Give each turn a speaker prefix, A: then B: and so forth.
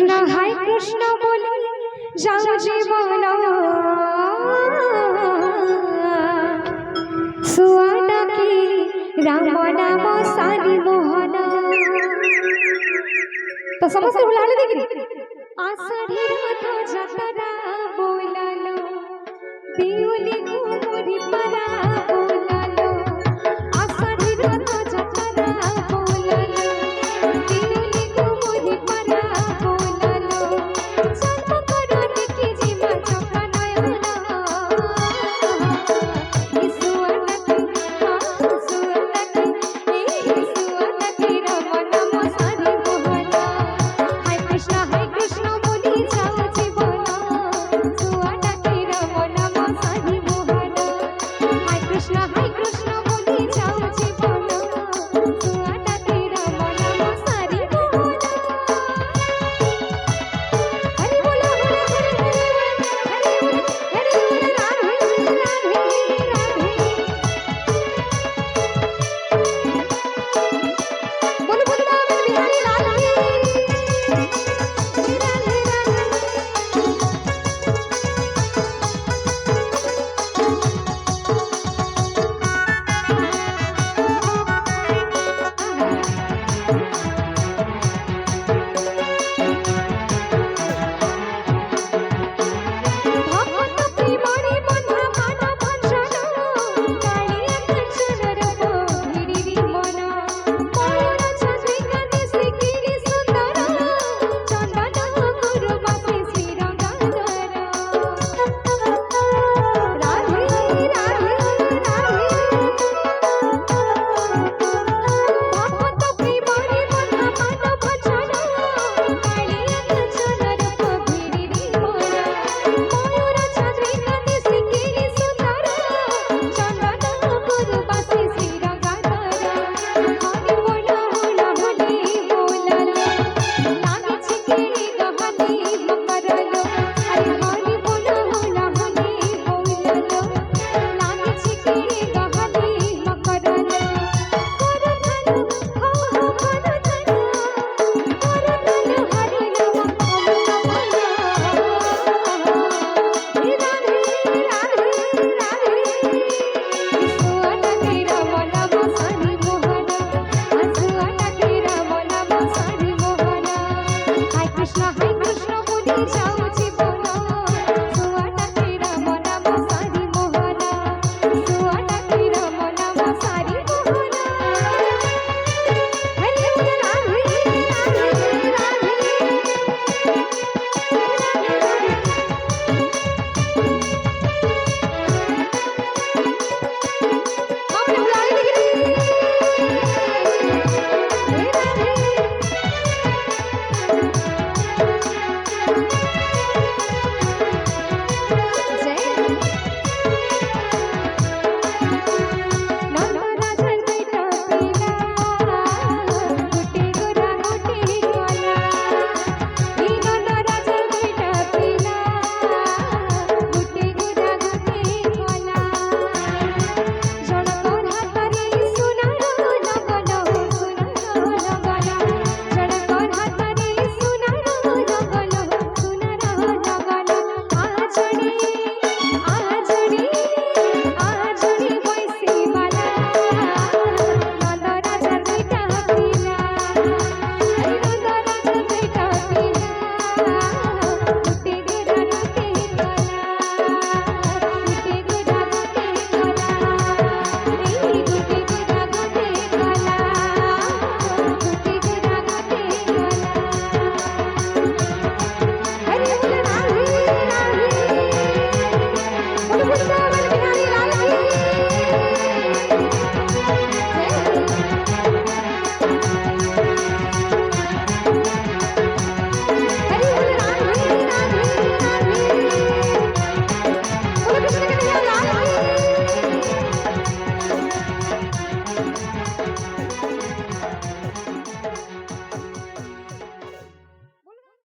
A: কৃষ্ণ বলে যাও জীবন সুয়াডাকি রাম নাম সারি মোহন। তো সমস্ত হুলালে দেখি আষাঢ়ের মাথা যাতারা বোলালো দিউলি ঘুমরি পারা বোলালো আষাঢ়ের মাথা যাতারা বোলালো দিউলি ঘুমরি পারা বোলালো জন্ম করো দেখি জীবা চকা নয়না ইসুয়ানাকি ইসুয়ানাকি রাম নাম সারি মোহন। হায় কৃষ্ণ বলি যাও জীবন সুয়াডাকি রাম নাম সারি মোহন। হায় কৃষ্ণ বলি যাও জীবন সুয়াডাকি রাম নাম সারি মোহন। হরি বল হরি বল রাধে রাধে রাধে बोलो वृंदावन बिहारी लाल की राधे भक्त प्रेमरे बंधा मानव भंजन कालिया कंचन रूप भिड़ी मन मयूर चंद्रिका देशी गिरि सुंदर चंदन गुरु बसे श्री रंगाधर। राधे राधे राधे भक्त प्रेमरे बंधा मानव भंजन कालिया कंचन रूप भिड़ी मन मयूर चंद्रिका देशी गिरि सुंदर चंदन गुरु बसे श्री रंगाधर। हरि बोल होला हरि बोललो लागे छिके गहनी मकरलो अरे हरि बोल होला हरि बोललो लागे छिके गहनी मकरलो करथलो हो करथलो हरि नाम अमृत भला। राधे राधे राधे सुअडकी राम नाम सारी मोहन सुअडकी राम नाम सारी मोहन। हाय कृष्ण बोली जाओ